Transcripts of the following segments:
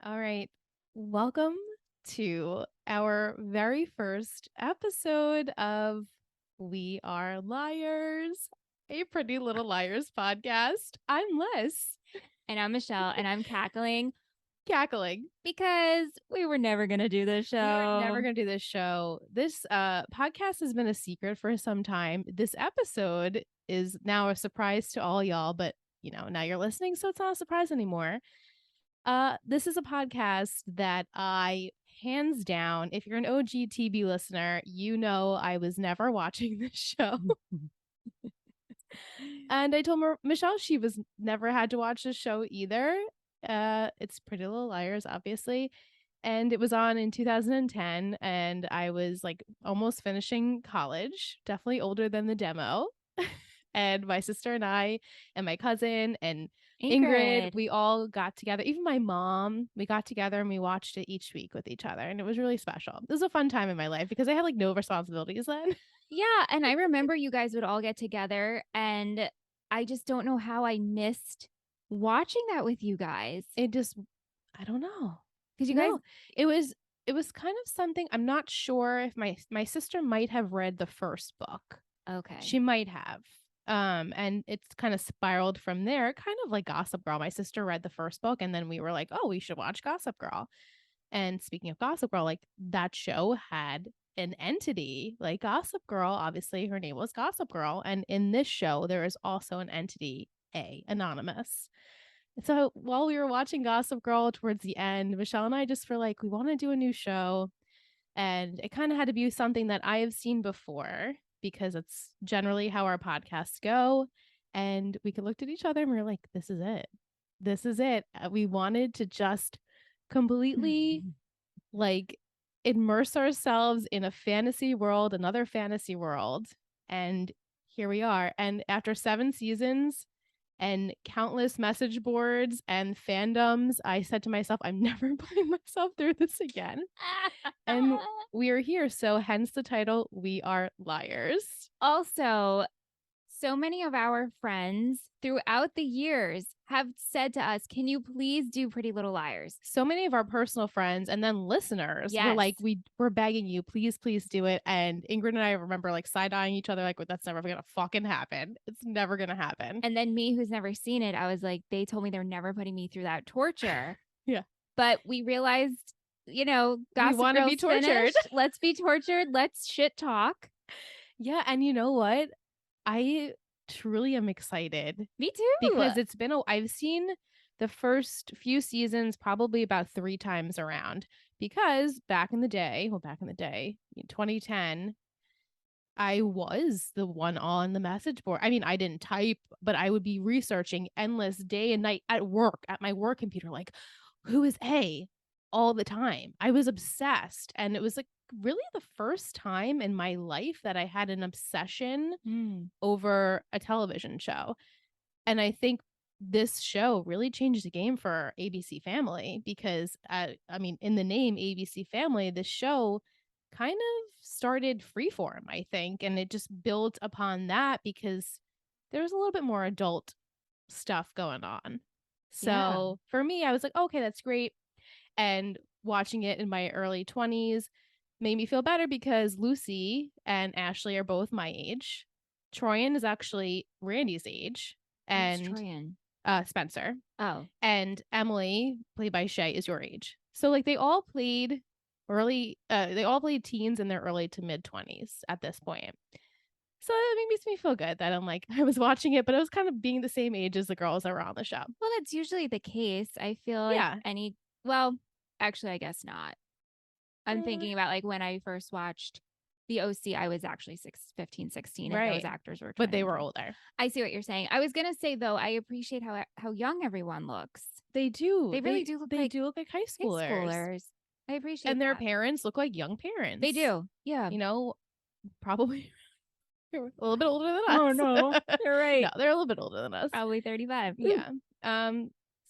All right. Welcome to our very first episode of We Are Liars, a Pretty Little Liars podcast. I'm Liss, And I'm Michelle, and I'm cackling cackling. because we were never going to do this show. We are never going to do this show. This podcast has been a secret for some time. This episode is now a surprise to all y'all, but now you're listening, so it's not a surprise anymore. This is a podcast that I, hands down, if you're an OG TB listener, you know I was never watching this show. And I told Michelle she was never had to watch this show either. It's Pretty Little Liars, obviously. And it was on in 2010, and I was like almost finishing college, definitely older than the demo. And my sister and I and my cousin and Ingrid, we all got together. Even my mom, we got together and we watched it each week with each other. And it was really special. It was a fun time in my life because I had like no responsibilities then. Yeah. And I remember you guys would all get together, and I just don't know how I missed watching that with you guys. It just, I don't know. Because you guys, it was kind of something. I'm not sure if my sister might have read the first book. Okay. She might have. And it's kind of spiraled from there, kind of like Gossip Girl. My sister read the first book, and then we were like, oh, we should watch Gossip Girl. And speaking of Gossip Girl, like that show had an entity like Gossip Girl. Obviously, her name was Gossip Girl. And in this show, there is also an entity, Anonymous. So while we were watching Gossip Girl towards the end, Michelle and I just were like, we want to do a new show. And it kind of had to be something that I have seen before, because it's generally how our podcasts go. And we looked at each other and we were like, this is it. This is it. We wanted to just completely like immerse ourselves in a fantasy world, another fantasy world. And here we are. And after 7 seasons and countless message boards and fandoms, I said to myself, I'm never putting myself through this again. And we are here. So hence the title, We Are Liars. Also, so many of our friends throughout the years have said to us, can you please do Pretty Little Liars? So many of our personal friends and then listeners were like, we're begging you, please do it. And Ingrid and I remember like side-eyeing each other like, well, that's never gonna fucking happen. It's never gonna happen. And then me, who's never seen it, I was like, they told me they're never putting me through that torture. Yeah. But we realized, Gossip we want to be tortured. Finished. Let's be tortured. Let's shit talk. Yeah. And you know what? I truly am excited. Me too. Because it's been I've seen the first few seasons probably about 3 times around, because back in the day, in 2010, I was the one on the message board. I mean, I didn't type, but I would be researching endless day and night at my work computer, like, who is A, all the time. I was obsessed. And it was like really the first time in my life that I had an obsession over a television show. And I think this show really changed the game for ABC Family, because I mean, in the name ABC Family, this show kind of started freeform, I think, and it just built upon that because there's a little bit more adult stuff going on. So for me, I was like, okay, that's great. And watching it in my early 20s made me feel better because Lucy and Ashley are both my age. Troyan is actually Randy's age. And Troyan? Spencer. Oh. And Emily, played by Shay, is your age. So like they all played teens in their early to mid 20s at this point. So it makes me feel good that I'm like, I was watching it, but I was kind of being the same age as the girls that were on the show. Well, that's usually the case. I feel like actually, I guess not. I'm thinking about like when I first watched The OC, I was actually 15, 16, and those actors were 20. But they were older. I see what you're saying. I was going to say, though, I appreciate how young everyone looks. They do. They really do look like high schoolers. I appreciate and their parents look like young parents. They do. Yeah. Probably a little bit older than us. Oh, no. You're right. No, they're a little bit older than us. Probably 35. Yeah.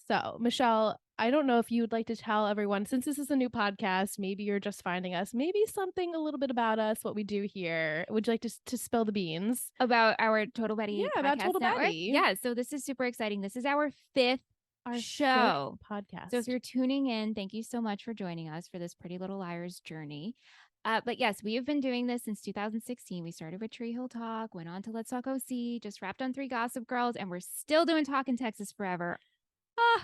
So, Michelle, I don't know if you'd like to tell everyone, since this is a new podcast, maybe you're just finding us, maybe something a little bit about us, what we do here. Would you like to spill the beans? About our Total Betty about Total Network? Betty. Yeah, so this is super exciting. This is our 5th our show podcast. So if you're tuning in, thank you so much for joining us for this Pretty Little Liars journey. But yes, we have been doing this since 2016. We started with Tree Hill Talk, went on to Let's Talk OC, just wrapped on 3 Gossip Girls, and we're still doing Talk in Texas Forever.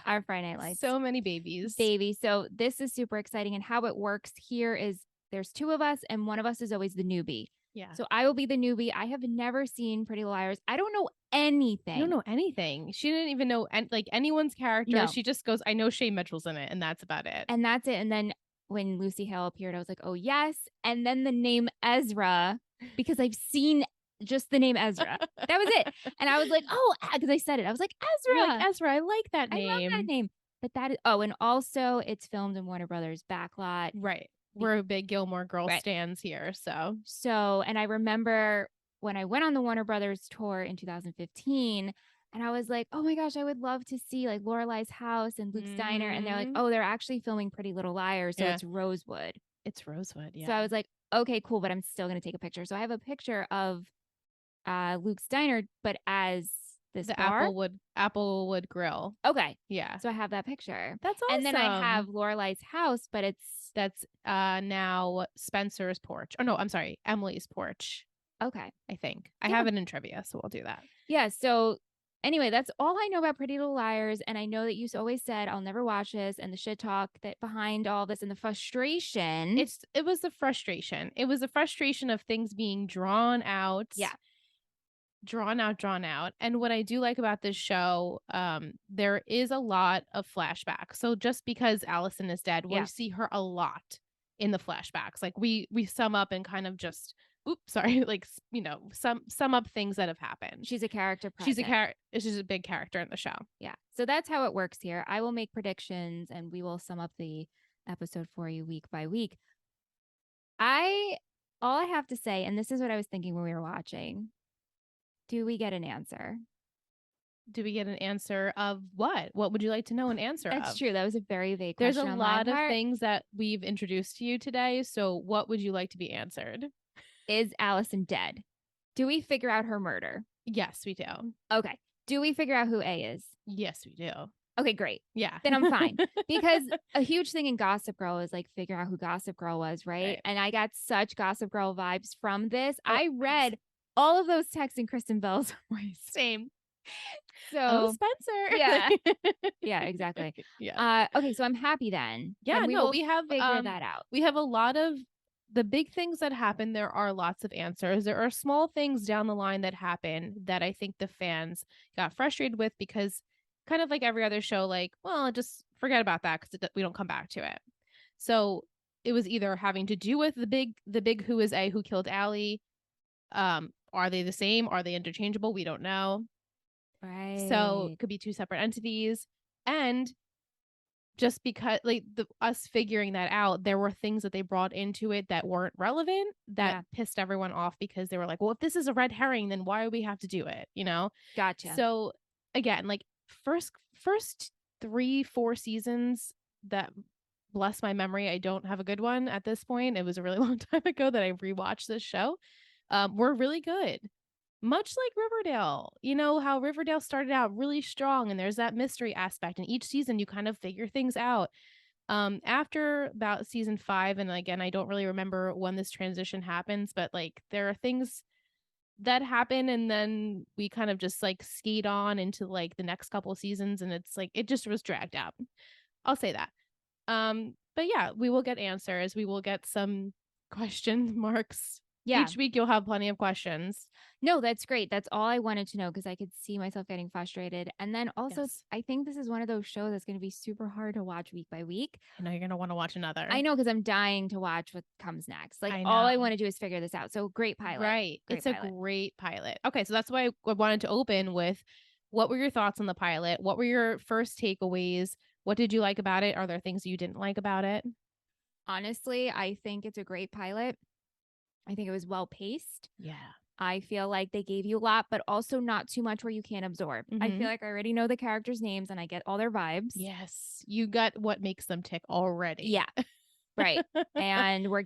Our Friday Night Lights. So many babies. So this is super exciting. And how it works here is there's 2 of us, and one of us is always the newbie. Yeah. So I will be the newbie. I have never seen Pretty Little Liars. I don't know anything. You don't know anything. She didn't even know like anyone's character. No. She just goes, I know Shay Mitchell's in it, and that's about it. And that's it. And then when Lucy Hale appeared, I was like, oh, yes. And then the name Ezra, because I've seen just the name Ezra. That was it. And I was like, oh, because I said it. I was like, Ezra. You're like, Ezra, I like that name. I love that name. But that is, oh, and also it's filmed in Warner Brothers backlot. Right. We're a big Gilmore Girl stands here. So, and I remember when I went on the Warner Brothers tour in 2015, and I was like, oh my gosh, I would love to see like Lorelai's house and Luke's diner. And they're like, oh, they're actually filming Pretty Little Liars. So it's Rosewood. It's Rosewood. Yeah. So I was like, okay, cool. But I'm still going to take a picture. So I have a picture of Luke's diner, but as this the bar? Applewood Grill. Okay. Yeah. So I have that picture. That's awesome. And then I have Lorelai's house, but that's now Spencer's porch. Oh no, I'm sorry, Emily's porch. Okay. I think. I have it in trivia, so we'll do that. Yeah. So anyway, that's all I know about Pretty Little Liars. And I know that you always said, I'll never watch this, and the shit talk that behind all this and the frustration. It was the frustration. It was the frustration of things being drawn out. Yeah. Drawn out. And what I do like about this show, there is a lot of flashbacks. So just because Allison is dead, we see her a lot in the flashbacks. Like we sum up and kind of just like, you know, sum up things that have happened. She's a character. She's a big character in the show. Yeah. So that's how it works here. I will make predictions and we will sum up the episode for you week by week. All I have to say, and this is what I was thinking when we were watching, do we get an answer? Do we get an answer of what? What would you like to know an answer of? That's true. That was a very vague question. There's a lot of things that we've introduced to you today. So what would you like to be answered? Is Allison dead? Do we figure out her murder? Yes, we do. Okay. Do we figure out who A is? Yes, we do. Okay, great. Yeah. Then I'm fine. Because a huge thing in Gossip Girl is like figure out who Gossip Girl was, right? And I got such Gossip Girl vibes from this. I read all of those texts in Kristen Bell's voice. Same. So Spencer. Yeah. Yeah, exactly. Yeah. Okay, so I'm happy then. Yeah, we have figure that out. We have a lot of the big things that happen. There are lots of answers. There are small things down the line that happen that I think the fans got frustrated with because kind of like every other show, like, well, just forget about that because we don't come back to it. So it was either having to do with the big who is A, who killed Allie. Are they the same? Are they interchangeable? We don't know. Right. So it could be 2 separate entities. And just because like us figuring that out, there were things that they brought into it that weren't relevant that pissed everyone off because they were like, well, if this is a red herring, then why do we have to do it? You know? Gotcha. So again, like first 3-4 seasons that, bless my memory, I don't have a good one at this point. It was a really long time ago that I rewatched this show. Were really good. Much like Riverdale, you know how Riverdale started out really strong and there's that mystery aspect, and each season you kind of figure things out. After about season 5, and again, I don't really remember when this transition happens, but like there are things that happen and then we kind of just like skate on into like the next couple seasons, and it's like it just was dragged out. I'll say that. But yeah, we will get answers. We will get some question marks. Yeah. Each week you'll have plenty of questions. No, that's great. That's all I wanted to know because I could see myself getting frustrated. And then also, I think this is one of those shows that's going to be super hard to watch week by week. I know you're going to want to watch another. I know because I'm dying to watch what comes next. Like all I want to do is figure this out. So great pilot. Right. It's a great pilot. Okay. So that's why I wanted to open with what were your thoughts on the pilot? What were your first takeaways? What did you like about it? Are there things you didn't like about it? Honestly, I think it's a great pilot. I think it was well paced. Yeah. I feel like they gave you a lot, but also not too much where you can't absorb. I feel like I already know the characters' names and I get all their vibes. Yes. You got what makes them tick already. Yeah. Right. And we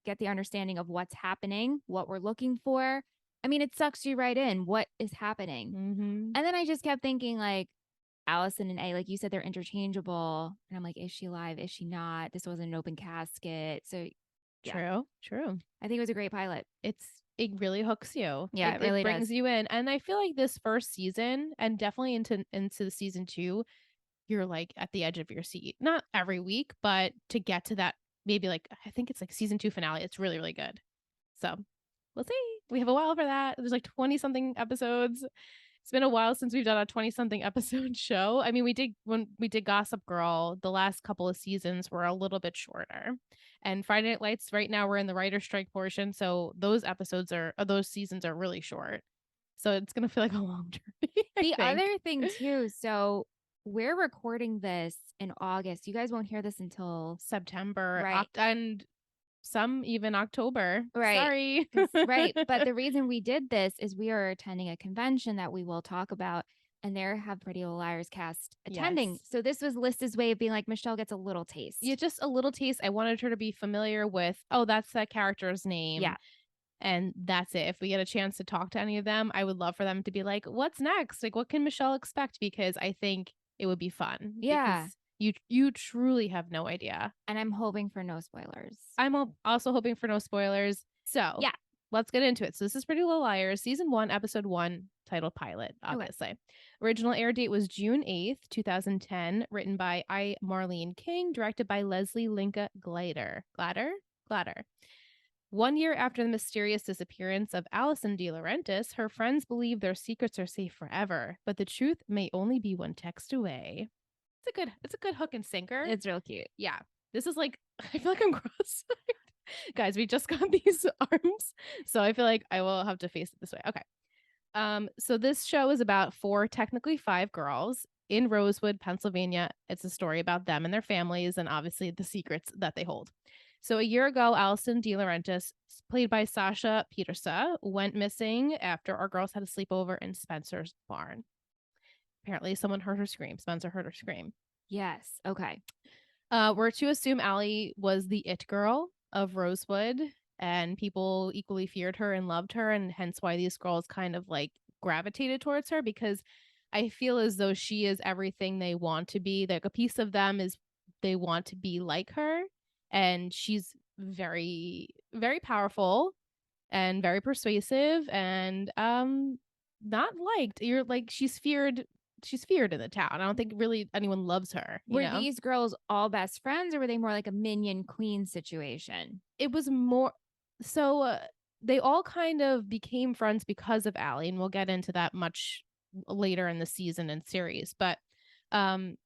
get the understanding of what's happening, what we're looking for. I mean, it sucks you right in. What is happening? And then I just kept thinking like, Allison and A, like you said, they're interchangeable. And I'm like, is she alive? Is she not? This wasn't an open casket. So yeah. True. I think it was a great pilot. It really hooks you. Yeah, it really brings does. you in. And I feel like this first season and definitely into the season 2, you're like at the edge of your seat. Not every week, but to get to that maybe like I think it's like season 2 finale, it's really, really good. So we'll see. We have a while for that. There's like 20 something episodes. It's been a while since we've done a 20 something episode show. I mean, when we did Gossip Girl, the last couple of seasons were a little bit shorter. And Friday Night Lights, right now we're in the writer strike portion. So those those seasons are really short. So it's going to feel like a long journey. The other thing, too, so we're recording this in August. You guys won't hear this until September. Right. And some even October. Right. Sorry. Right. But the reason we did this is we are attending a convention that we will talk about, and there have Pretty Little Liars cast attending. Yes. So this was Liss's way of being like, Michelle gets a little taste. Yeah, just a little taste. I wanted her to be familiar with, oh, that's that character's name. Yeah. And that's it. If we get a chance to talk to any of them, I would love for them to be like, what's next? Like, what can Michelle expect? Because I think it would be fun. Yeah. Because you truly have no idea. And I'm hoping for no spoilers. I'm also hoping for no spoilers. So yeah, let's get into it. So this is Pretty Little Liars, season 1, episode 1, titled Pilot, obviously. Okay. Original air date was June 8th, 2010, written by I. Marlene King, directed by Leslie Linka Glader. 1 year after the mysterious disappearance of Allison De Laurentiis, her friends believe their secrets are safe forever, but the truth may only be one text away. It's a good hook and sinker. It's real cute. Yeah. This is like, I feel like I'm cross-eyed. Guys, we just got these arms, so I feel like I will have to face it this way. Okay. So this show is about 4, technically 5 girls in Rosewood, Pennsylvania. It's a story about them and their families and obviously the secrets that they hold. So a year ago, Allison De Laurentiis, played by Sasha Petersa, went missing after our girls had a sleepover in Spencer's barn. Apparently, someone heard her scream. Spencer heard her scream. Yes. Okay. We're to assume Allie was the it girl of Rosewood, and people equally feared her and loved her, and hence why these girls kind of like gravitated towards her, because I feel as though she is everything they want to be. Like a piece of them is they want to be like her. And she's very, very powerful and very persuasive and not liked. You're like she's feared in the town. I don't think really anyone loves her. Were these girls all best friends, or were they more like a minion queen situation? It was more so they all kind of became friends because of Allie, and we'll get into that much later in the season and series. But and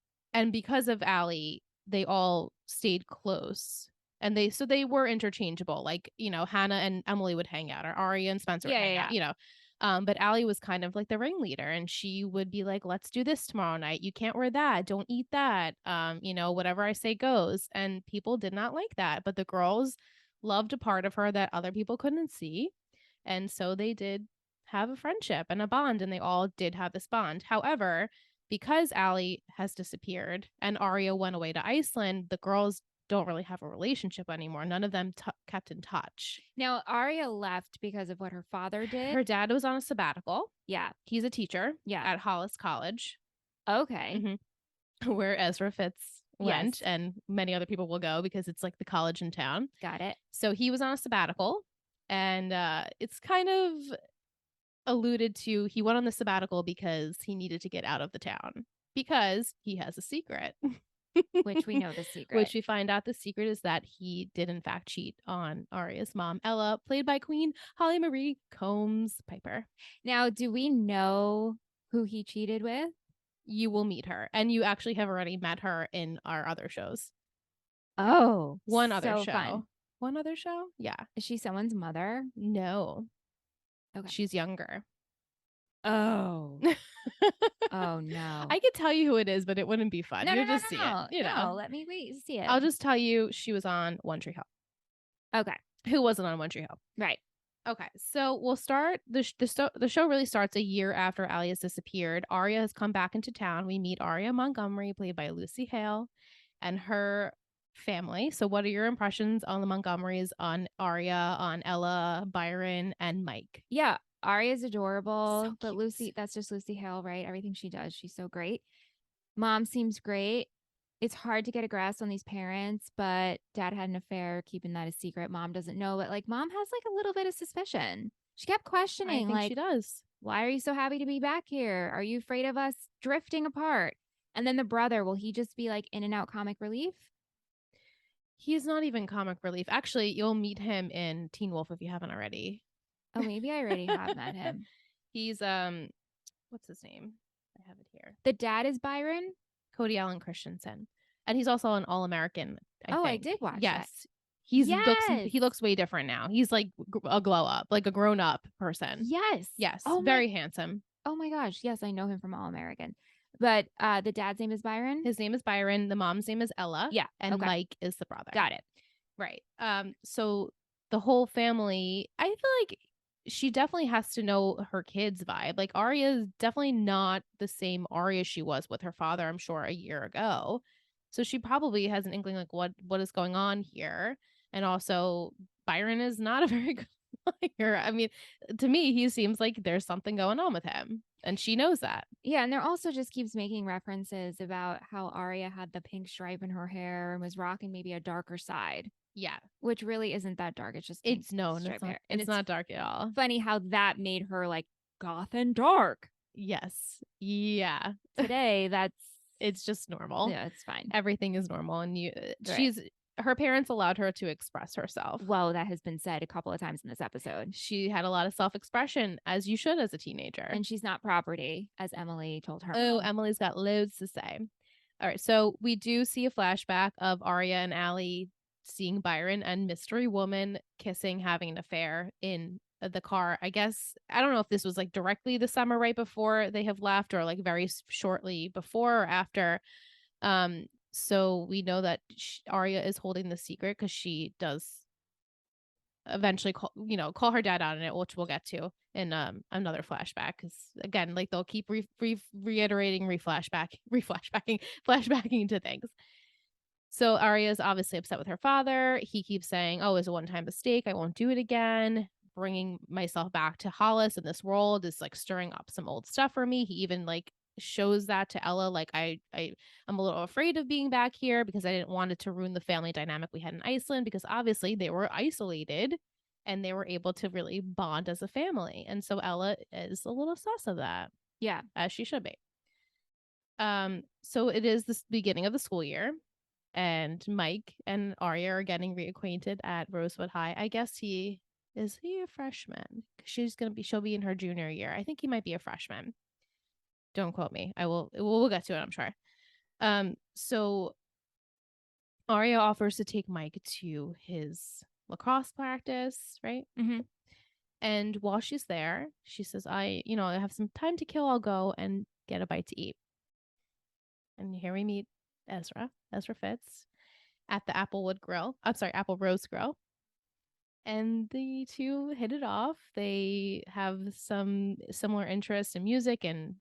because of Allie, they all stayed close, and they were interchangeable. Like, you know, Hannah and Emily would hang out, or Aria and Spencer would hang out, you know. But Allie was kind of like the ringleader, and she would be like, let's do this tomorrow night. You can't wear that. Don't eat that. You know, whatever I say goes. And people did not like that. But the girls loved a part of her that other people couldn't see. And so they did have a friendship and a bond, and they all did have this bond. However, because Allie has disappeared and Aria went away to Iceland, the girls don't really have a relationship anymore. None of them kept in touch. Now, Aria left because of what her father did. Her dad was on a sabbatical. Yeah. He's a teacher at Hollis College. Okay. Mm-hmm. Where Ezra Fitz went, and many other people will go because it's like the college in town. Got it. So he was on a sabbatical, and it's kind of alluded to he went on the sabbatical because he needed to get out of the town because he has a secret. Which we know the secret. Which we find out the secret is that he did in fact cheat on Aria's mom, Ella, played by Queen Holly Marie Combs Piper. Now, do we know who he cheated with? You will meet her, and you actually have already met her in our other shows. Oh, one other show. Fun. One other show? Yeah. Is she someone's mother? No. Okay. She's younger. Oh. Oh no. I could tell you who it is, but it wouldn't be fun. You'll just see it. You know, let me wait and see it. I'll just tell you she was on One Tree Hill. Okay. Who wasn't on One Tree Hill? Right. Okay. So we'll start the show really starts a year after Allie has disappeared. Aria has come back into town. We meet Aria Montgomery, played by Lucy Hale, and her family. So what are your impressions on the Montgomerys, on Aria, on Ella, Byron, and Mike? Yeah. Aria's adorable, So but Lucy, that's just Lucy Hale, right? Everything she does, she's so great. Mom seems great. It's hard to get a grasp on these parents, but dad had an affair, keeping that a secret. Mom doesn't know, but like mom has like a little bit of suspicion. She kept I questioning, think she like, does. why are you so happy to be back here? Are you afraid of us drifting apart? And then the brother, will he just be like in and out comic relief? He's not even comic relief. Actually, you'll meet him in Teen Wolf if you haven't already. Oh, maybe I already have met him. He's what's his name? I have it here. The dad is Byron? Cody Allen Christensen. And he's also an All-American, I think. I did watch that. Yes. Yes. He looks way different now. He's like a glow up, like a grown up person. Yes. Yes. Oh very handsome. Oh my gosh. Yes, I know him from All American. But the dad's name is Byron. His name is Byron. The mom's name is Ella. Yeah. And Mike is the brother. Got it. Right. So the whole family, I feel like she definitely has to know her kids' vibe. Like Arya is definitely not the same Arya she was with her father, I'm sure, a year ago. So she probably has an inkling like what is going on here. And also Byron is not a very good liar. I mean, to me, he seems like there's something going on with him. And she knows that. Yeah, and there also just keeps making references about how Arya had the pink stripe in her hair and was rocking maybe a darker side. Yeah. Which really isn't that dark. It's just it's not dark at all. Funny how that made her like goth and dark. Yes. Yeah. Today it's just normal. Yeah, it's fine. Everything is normal and her parents allowed her to express herself. Well, that has been said a couple of times in this episode. She had a lot of self-expression, as you should as a teenager. And she's not property, as Emily told her. Oh, Emily's got loads to say. All right, so we do see a flashback of Arya and Allie seeing Byron and Mystery Woman kissing, having an affair in the car. I guess, I don't know if this was like directly the summer right before they have left or like very shortly before or after. So we know that Arya is holding the secret because she does eventually call her dad out on it, which we'll get to in another flashback. Because again, like they'll keep reiterating, flashbacking to things. So Arya is obviously upset with her father. He keeps saying, "Oh, it was a one-time mistake. I won't do it again." Bringing myself back to Hollis in this world is like stirring up some old stuff for me. He even like shows that to Ella, like I'm a little afraid of being back here because I didn't want it to ruin the family dynamic we had in Iceland, because obviously they were isolated and they were able to really bond as a family. And so Ella is a little sus of that. Yeah, as she should be. So it is the beginning of the school year, and Mike and Arya are getting reacquainted at Rosewood High. I guess is he a freshman? She'll be in her junior year. I think he might be a freshman. Don't quote me. We'll get to it, I'm sure. So Arya offers to take Mike to his lacrosse practice, right? Mm-hmm. And while she's there, she says, I have some time to kill. I'll go and get a bite to eat. And here we meet Ezra Fitz at the Apple Rose Grill. And the two hit it off. They have some similar interests in music and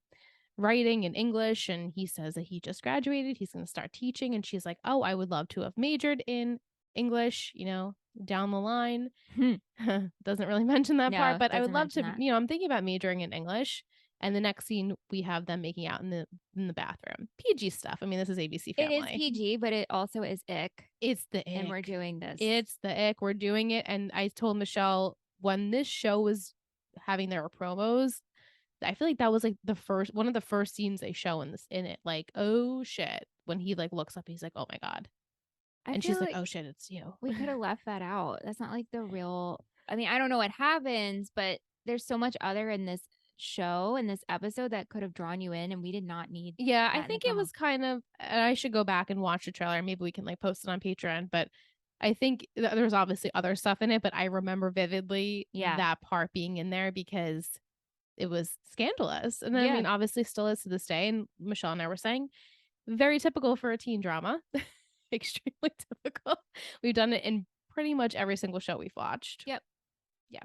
writing and English. And he says that he just graduated. He's going to start teaching. And she's like, oh, I would love to have majored in English, down the line. Doesn't really mention that part, but I would love to, I'm thinking about majoring in English. And the next scene, we have them making out in the bathroom. PG stuff. I mean, this is ABC Family. It is PG, but it also is ick. It's the ick. And we're doing this. It's the ick. We're doing it. And I told Michelle, when this show was having their promos, I feel like that was like one of the first scenes they show in it. Like, oh shit. When he like looks up, he's like, oh my God. And she's like, oh shit, it's you. We could have left that out. That's not like the real. I mean, I don't know what happens, but there's so much other in this show, in this episode, that could have drawn you in, and we did not need. Yeah, I think it was kind of, and I should go back and watch the trailer. Maybe we can like post it on Patreon, but I think there's obviously other stuff in it, but I remember vividly that part being in there because it was scandalous. And I mean, obviously still is to this day. And Michelle and I were saying, very typical for a teen drama. Extremely typical. We've done it in pretty much every single show we've watched. Yep. Yeah.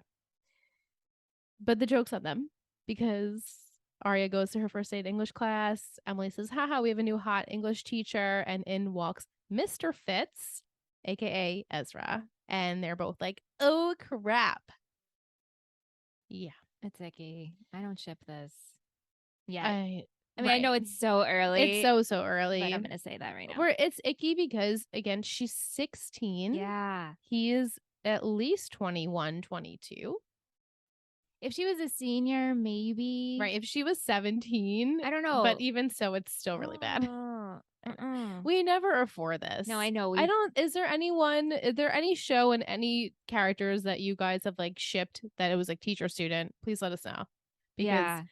But the joke's on them, because Arya goes to her first day English class. Emily says, haha, we have a new hot English teacher. And in walks Mr. Fitz, aka Ezra. And they're both like, oh crap. Yeah. It's icky. I don't ship this. Yeah. I mean, I know it's so early. It's so early. But I'm going to say that right now. Where it's icky because, again, she's 16. Yeah. He is at least 21, 22. If she was a senior, maybe. Right. If she was 17. I don't know. But even so, it's still really bad. We never are for this. No, I know. Is there any show and any characters that you guys have like shipped that it was like teacher student? Please let us know. Because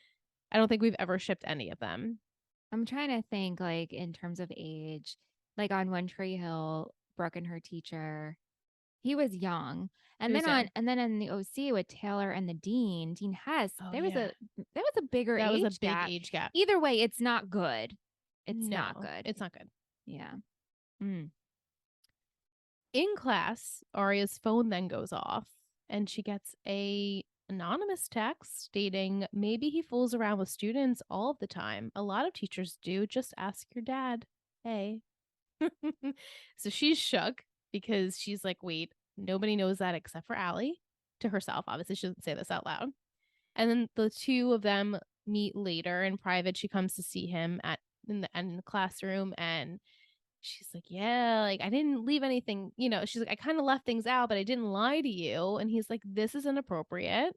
I don't think we've ever shipped any of them. I'm trying to think like in terms of age, like on One Tree Hill, Brooke and her teacher, he was young. And then in the OC with Taylor and the Dean Hess, there was a bigger age gap. That was a big age gap. Either way, it's not good. It's not good. It's not good. Yeah. In class, Aria's phone then goes off and she gets a anonymous text stating maybe he fools around with students all of the time. A lot of teachers do. Just ask your dad. Hey. So she's shook because she's like, wait, nobody knows that except for Allie. To herself, obviously, she doesn't say this out loud. And then the two of them meet later in private. She comes to see him in the classroom, and she's like, yeah, like I didn't leave anything, she's like, I kind of left things out, but I didn't lie to you. And he's like, this is inappropriate.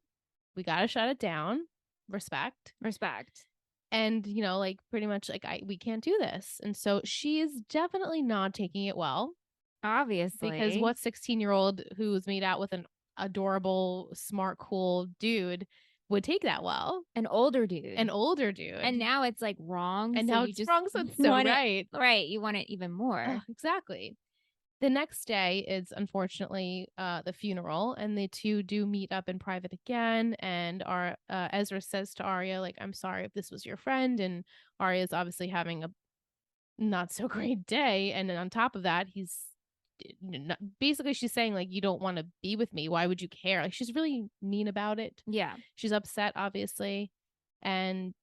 We got to shut it down. Respect. And, like pretty much like we can't do this. And so she is definitely not taking it well. Obviously. Because what 16-year-old who's made out with an adorable, smart, cool dude would take that well? An older dude. And now it's like wrong. And now it's wrong, so it's so right. Right. You want it even more. Oh, exactly. The next day is unfortunately the funeral, and the two do meet up in private again. And Ezra says to Arya, like, I'm sorry if this was your friend. And Arya is obviously having a not so great day. And then on top of that, basically she's saying like, you don't want to be with me, why would you care? Like, she's really mean about it. Yeah, she's upset, obviously. And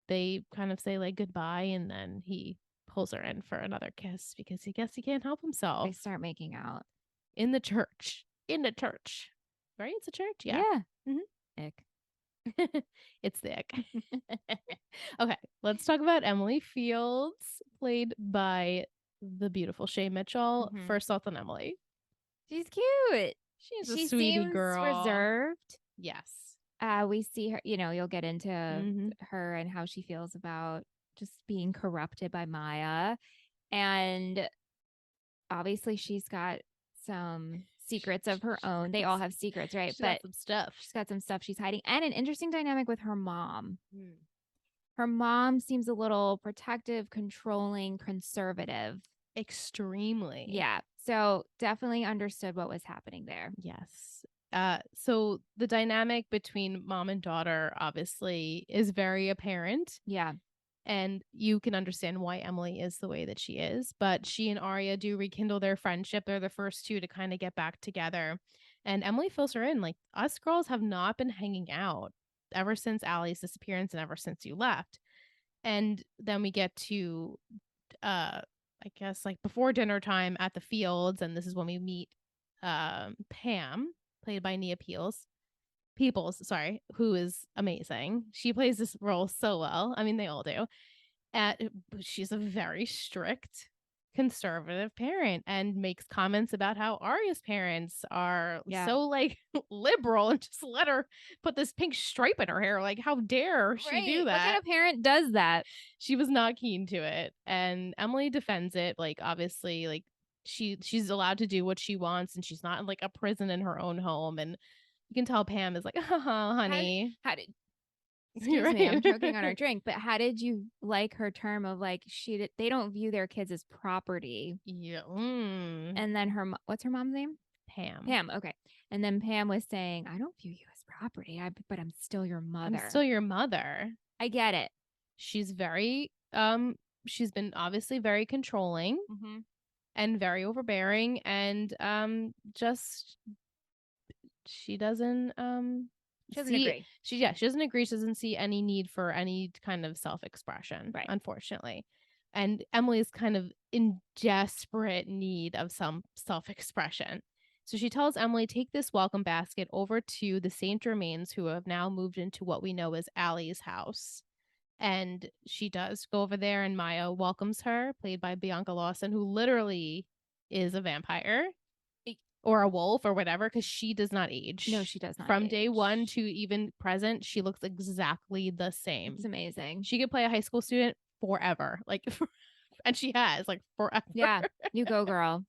they kind of say like goodbye, and then he pulls her in for another kiss because he can't help himself. They start making out in the church right? It's a church. Yeah. Ick. It's the ick. Okay, let's talk about Emily Fields, played by the beautiful Shay Mitchell. First thoughts on Emily. She's cute. She's a sweetie girl. Reserved. Yes. We see her, you'll get into her and how she feels about just being corrupted by Maya. And obviously she's got some secrets of her own. They all have secrets, right? She's got some stuff. She's got some stuff she's hiding. And an interesting dynamic with her mom. Her mom seems a little protective, controlling, conservative. Extremely. Yeah. So definitely understood what was happening there. Yes. So the dynamic between mom and daughter obviously is very apparent. Yeah. And you can understand why Emily is the way that she is. But she and Arya do rekindle their friendship. They're the first two to kind of get back together. And Emily fills her in. Like, us girls have not been hanging out ever since Allie's disappearance and ever since you left. And then we get to, I guess, like before dinner time at the Fields. And this is when we meet Pam, played by Nia Peoples, sorry, who is amazing. She plays this role so well. I mean, they all do. She's a very strict, conservative parent and makes comments about how Arya's parents are so like liberal and just let her put this pink stripe in her hair. Like, how dare she do that? What kind of parent does that? She was not keen to it. And Emily defends it. Like, obviously, like she's allowed to do what she wants, and she's not in like a prison in her own home. And you can tell Pam is like, oh, honey. Excuse me, I'm choking on our drink. But how did you like her term of like they don't view their kids as property? Yeah. And then what's her mom's name? Pam. Okay. And then Pam was saying, I don't view you as property, but I'm still your mother. I get it. She's very she's been obviously very controlling and very overbearing, and just she doesn't agree. She doesn't agree. She doesn't see any need for any kind of self-expression, right? Unfortunately. And Emily is kind of in desperate need of some self-expression. So she tells Emily, take this welcome basket over to the St. Germains, who have now moved into what we know as Allie's house. And she does go over there, and Maya welcomes her, played by Bianca Lawson, who literally is a vampire or a wolf or whatever, because she does not age. No, she does not From age. day one to even present, she looks exactly the same. It's amazing. She could play a high school student forever. Like, and she has, like, forever. Yeah, you go, girl.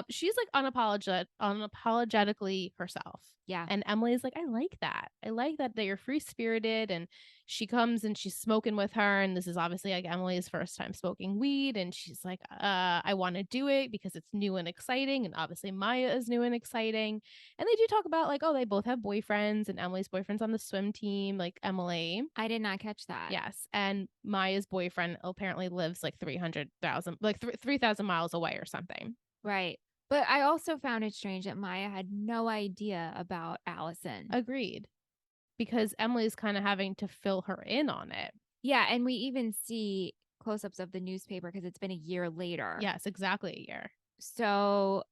She's like unapologetically herself. Yeah. And Emily's like, I like that. I like that you're free spirited. And she comes and she's smoking with her. And this is obviously like Emily's first time smoking weed. And she's like, I want to do it because it's new and exciting. And obviously Maya is new and exciting. And they do talk about like, oh, they both have boyfriends, and Emily's boyfriend's on the swim team, like Emily. I did not catch that. Yes. And Maya's boyfriend apparently lives like 300,000, like 3,000 miles away or something. Right. But I also found it strange that Maya had no idea about Allison. Agreed. Because Emily's kind of having to fill her in on it. Yeah. And we even see close-ups of the newspaper because it's been a year later. Yes, exactly a year. So,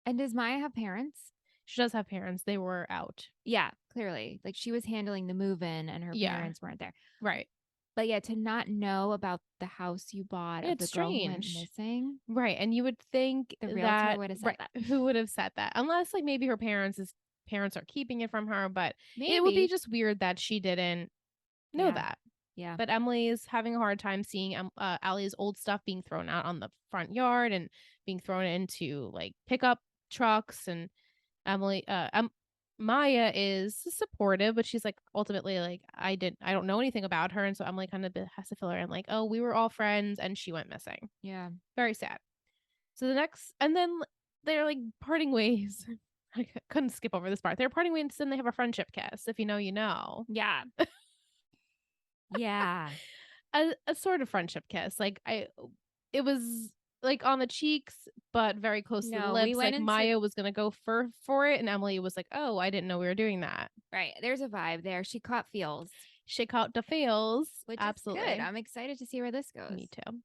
and does Maya have parents? She does have parents. They were out. Yeah, clearly. Like she was handling the move-in and her parents weren't there. Right. But yeah, to not know about the house you bought of the girl who went missing. Right. And you would think the realtor would have said that. Who would have said that? Unless like maybe her parents are keeping it from her, but maybe. It would be just weird that she didn't know that. Yeah. But Emily is having a hard time seeing Allie's old stuff being thrown out on the front yard and being thrown into like pickup trucks. And Maya is supportive, but she's like ultimately like, I don't know anything about her. And so Emily kind of has to fill her in like, oh, we were all friends and she went missing. Yeah. Very sad. So and then they're like parting ways. I couldn't skip over this part. They're parting ways and they have a friendship kiss. If you know, you know. Yeah. Yeah. A sort of friendship kiss. Like it was like on the cheeks, but very close to the lips. Like Maya was gonna go for it, and Emily was like, "Oh, I didn't know we were doing that." Right. There's a vibe there. She caught feels. She caught the feels. Which absolutely is good. I'm excited to see where this goes. Me too.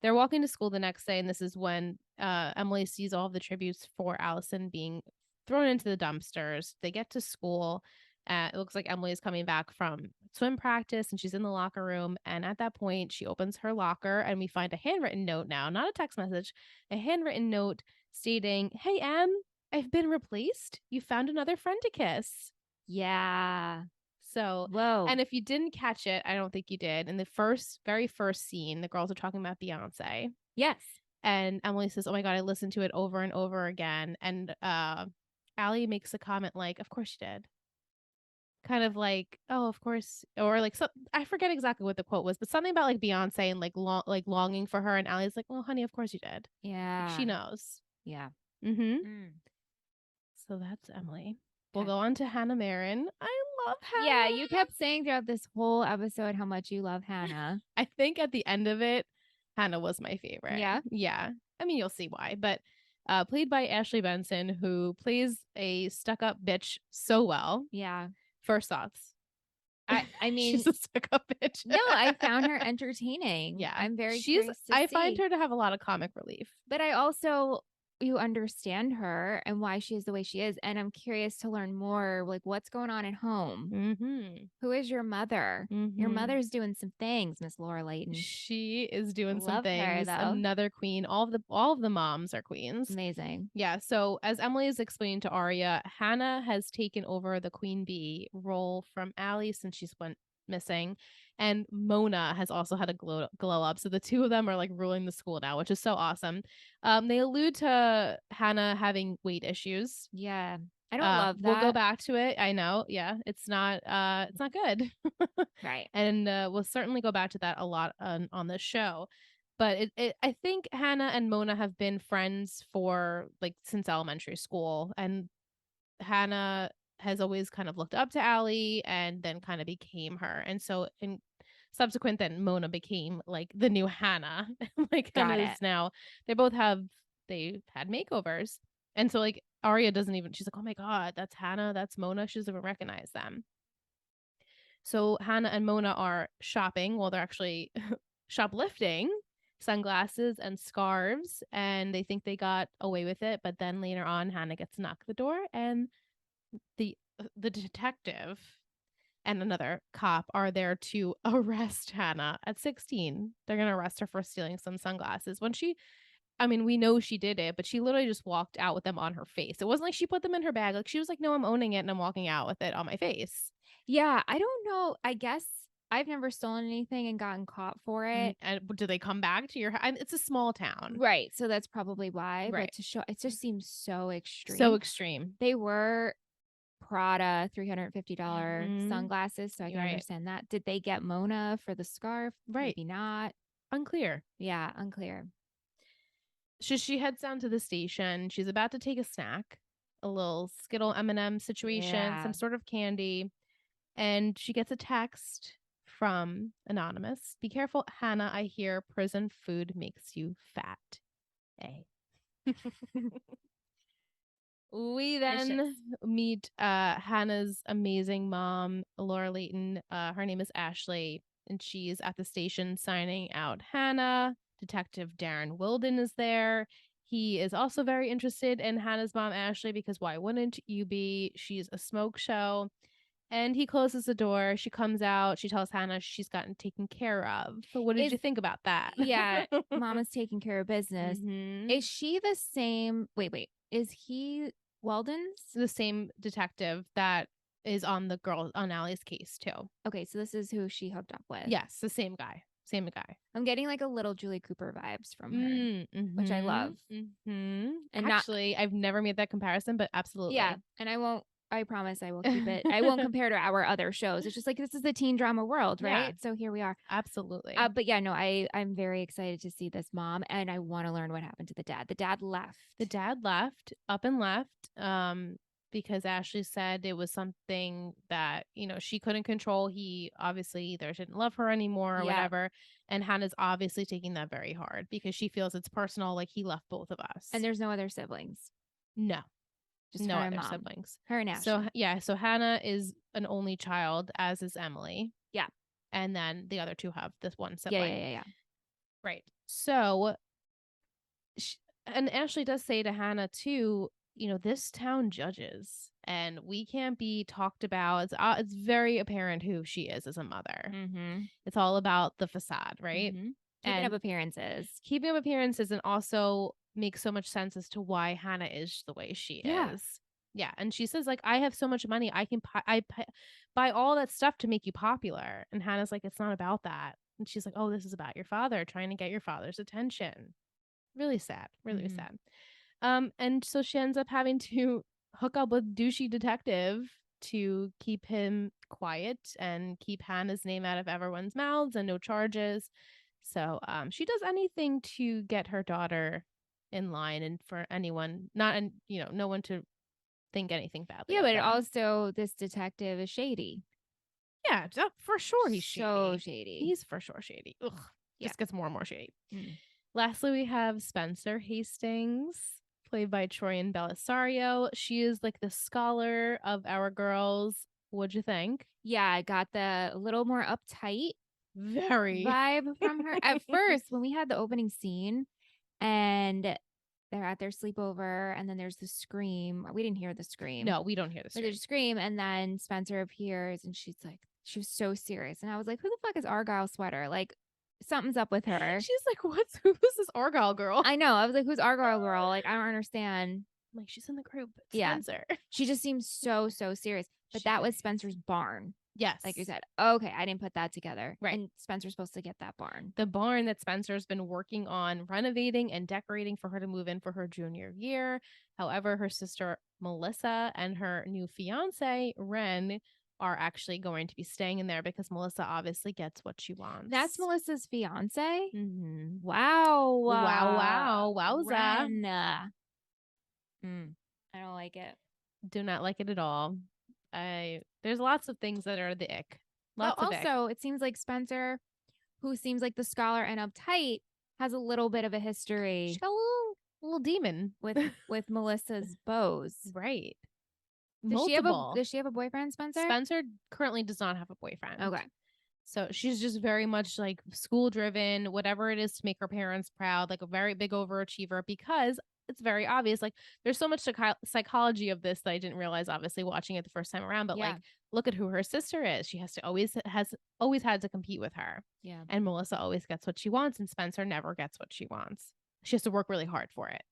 They're walking to school the next day, and this is when Emily sees all of the tributes for Allison being thrown into the dumpsters. They get to school. It looks like Emily is coming back from swim practice and she's in the locker room. And at that point, she opens her locker and we find a handwritten note now, not a text message, a handwritten note stating, "Hey, Em, I've been replaced. You found another friend to kiss." Yeah. So, whoa. And if you didn't catch it, I don't think you did. In the very first scene, the girls are talking about Beyonce. Yes. And Emily says, "Oh my God, I listened to it over and over again." And Allie makes a comment like, "Of course you did." Kind of like, "Oh, of course," or like, so I forget exactly what the quote was, but something about like Beyonce and like longing for her. And Allie's like, "Well, honey, of course you did." Yeah, like, she knows. Yeah. So that's Emily. We'll go on to Hannah Marin. I love Hannah. Yeah, you kept saying throughout this whole episode how much you love Hannah. I think at the end of it, Hannah was my favorite. Yeah. Yeah. I mean, you'll see why, but played by Ashley Benson, who plays a stuck-up bitch so well. Yeah. First thoughts. I mean, she's a stuck-up bitch. No, I found her entertaining. Yeah. I'm very curious to I find her to have a lot of comic relief. But I also, you understand her and why she is the way she is. And I'm curious to learn more, like what's going on at home. Who is your mother? Your mother's doing some things, Miss Laura Layton. She is doing some Love things. her, though. Another queen. All of the moms are queens. Amazing. Yeah. So as Emily is explaining to Aria, Hannah has taken over the queen bee role from Allie since she's went missing. And Mona has also had a glow up. So the two of them are like ruling the school now, which is so awesome. They allude to Hannah having weight issues. Yeah. I don't love that. We'll go back to it. I know. Yeah. It's not good. Right. And we'll certainly go back to that a lot on this show. But I think Hannah and Mona have been friends for like since elementary school. And Hannah has always kind of looked up to Allie and then kind of became her. And so in subsequent, then Mona became like the new Hannah. Like Hannah is now, they had makeovers. And so like Aria doesn't even, she's like, "Oh my God, that's Hannah, that's Mona." She doesn't even recognize them. So Hannah and Mona are shopping while they're actually shoplifting sunglasses and scarves, and they think they got away with it. But then later on, Hannah gets knocked at the door, and the detective and another cop are there to arrest Hannah at 16. They're going to arrest her for stealing some sunglasses. We know she did it, but she literally just walked out with them on her face. It wasn't like she put them in her bag. Like, she was like, no, I'm owning it and I'm walking out with it on my face. Yeah, I don't know. I guess I've never stolen anything and gotten caught for it. And do they come back to your house? It's a small town. Right. So that's probably why. Right. But to show, it just seems so extreme. So extreme. They were Prada $350 sunglasses, so I can understand that. Did they get Mona for the scarf? Right. Maybe not. Unclear. Yeah, unclear. So she heads down to the station. She's about to take a snack, a little Skittle M&M situation, some sort of candy, and she gets a text from Anonymous. Be careful, Hannah. I hear prison food makes you fat. We then meet Hannah's amazing mom, Laura Layton. Her name is Ashley, and she's at the station signing out Hannah. Detective Darren Wilden is there. He is also very interested in Hannah's mom, Ashley, because why wouldn't you be? She's a smoke show. And he closes the door. She comes out. She tells Hannah she's gotten taken care of. So what did you think about that? Yeah, Mama's taking care of business. Mm-hmm. Is she the same? Wait. Is he Weldon's? The same detective that is on the girl on Allie's case too. Okay, so this is who she hooked up with. Yes, the same guy. Same guy. I'm getting like a little Julie Cooper vibes from her, which I love. And actually, I've never made that comparison, but absolutely. Yeah, and I promise I will keep it. I won't compare to our other shows. It's just like, this is the teen drama world, right? Yeah. So here we are. Absolutely. But yeah, no, I'm very excited to see this mom, and I want to learn what happened to the dad. The dad left. Up and left. Because Ashley said it was something that, she couldn't control. He obviously either didn't love her anymore or whatever. And Hannah's obviously taking that very hard because she feels it's personal, like he left both of us. And there's no other siblings. No. Just no her other mom. siblings. Her and Ashley. So Hannah is an only child, as is Emily. Yeah. And then the other two have this one sibling. Yeah. Right. So, and Ashley does say to Hannah too, this town judges and we can't be talked about. It's very apparent who she is as a mother. Mm-hmm. It's all about the facade, right? Mm-hmm. Keeping up appearances. And also makes so much sense as to why Hannah is the way she is. Yeah. And she says, like, I have so much money. I can buy all that stuff to make you popular. And Hannah's like, it's not about that. And she's like, oh, this is about your father, trying to get your father's attention. Really sad. Really sad. And so she ends up having to hook up with douchey detective to keep him quiet and keep Hannah's name out of everyone's mouths and no charges. So she does anything to get her daughter in line and for anyone, no one to think anything badly. Yeah, but also this detective is shady. Yeah, for sure he's so shady. He's for sure shady. Ugh, just gets more and more shady. Lastly, we have Spencer Hastings, played by Troyan Bellisario. She is like the scholar of our girls. What'd you think? Yeah, I got the little more uptight very vibe from her. At first, when we had the opening scene and they're at their sleepover and then there's the scream. We didn't hear the scream. No, we don't hear the scream. There's a scream and then Spencer appears and she was so serious. And I was like, who the fuck is Argyle Sweater? Like, something's up with her. She's like, who's this Argyle girl? I know. I was like, who's Argyle girl? Like, I don't understand. I'm like, she's in the group. It's Spencer. She just seems so serious. But that was Spencer's barn. Yes. Like you said. Okay, I didn't put that together. Right. And Spencer's supposed to get that barn. The barn that Spencer's been working on renovating and decorating for her to move in for her junior year. However, her sister Melissa and her new fiance, Ren, are actually going to be staying in there because Melissa obviously gets what she wants. That's Melissa's fiance? Mm-hmm. Wow. Wowza. Ren. I don't like it. Do not like it at all. There's lots of things that are the ick. Also, it seems like Spencer, who seems like the scholar and uptight, has a little bit of a history. She's got a little demon with Melissa's bows. Right. Does she have a boyfriend, Spencer? Spencer currently does not have a boyfriend. Okay. So she's just very much like school driven, whatever it is to make her parents proud, like a very big overachiever, because it's very obvious. Like, there's so much psychology of this that I didn't realize, obviously, watching it the first time around. But like, look at who her sister is. She has always had to compete with her. Yeah. And Melissa always gets what she wants, and Spencer never gets what she wants. She has to work really hard for it.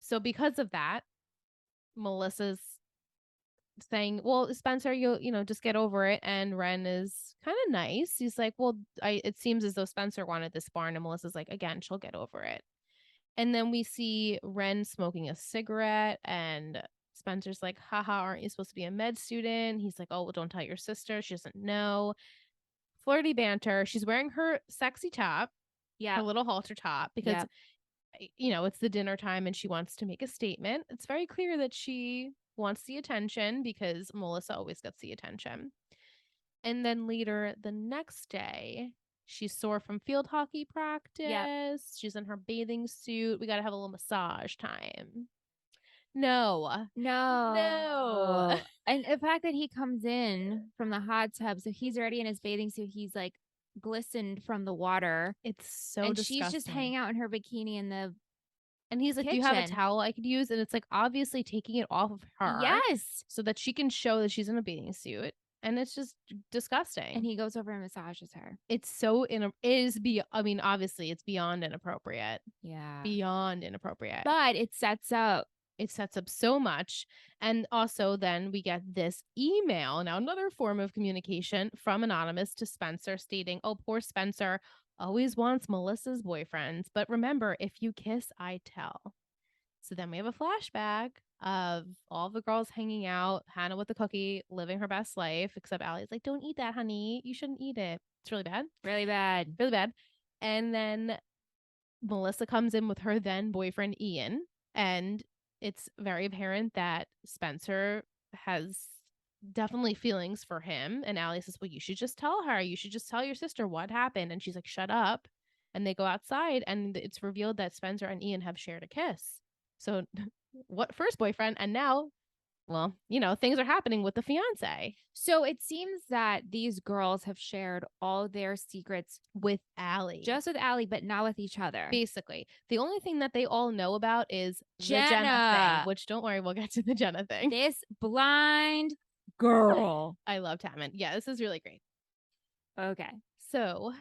So because of that, Melissa's saying, well, Spencer, you just get over it. And Ren is kind of nice. He's like, well, it seems as though Spencer wanted this barn. And Melissa's like, again, she'll get over it. And then we see Ren smoking a cigarette, and Spencer's like, haha, aren't you supposed to be a med student? He's like, oh, well, don't tell your sister. She doesn't know. Flirty banter. She's wearing her sexy top. Yeah. Her little halter top, because it's the dinner time and she wants to make a statement. It's very clear that she wants the attention because Melissa always gets the attention. And then later the next day, she's sore from field hockey practice. Yep. She's in her bathing suit. We got to have a little massage time. No. And the fact that he comes in from the hot tub, so he's already in his bathing suit. He's like glistened from the water. It's so disgusting. She's just hanging out in her bikini in the And he's like, kitchen. do you have a towel I could use? And it's like obviously taking it off of her. Yes. So that she can show that she's in a bathing suit. And it's just disgusting. And he goes over and massages her. It's so obviously it's beyond inappropriate. Yeah. Beyond inappropriate. But it sets up so much. And also then we get this email, now another form of communication from Anonymous to Spencer stating, oh, poor Spencer always wants Melissa's boyfriends. But remember, if you kiss, I tell. So then we have a flashback of all the girls hanging out, Hannah with the cookie, living her best life, except Allie's like, don't eat that, honey. You shouldn't eat it. It's really bad. Really bad. Really bad. And then Melissa comes in with her then boyfriend, Ian. And it's very apparent that Spencer has definitely feelings for him. And Allie says, well, you should just tell her. You should just tell your sister what happened. And she's like, shut up. And they go outside, and it's revealed that Spencer and Ian have shared a kiss. So what first boyfriend? And now, well, things are happening with the fiance. So it seems that these girls have shared all their secrets with Allie. Just with Allie, but not with each other. Basically. The only thing that they all know about is Jenna. The Jenna thing, which don't worry, we'll get to the Jenna thing. This blind girl. I love Tammin. Yeah, this is really great. Okay. So,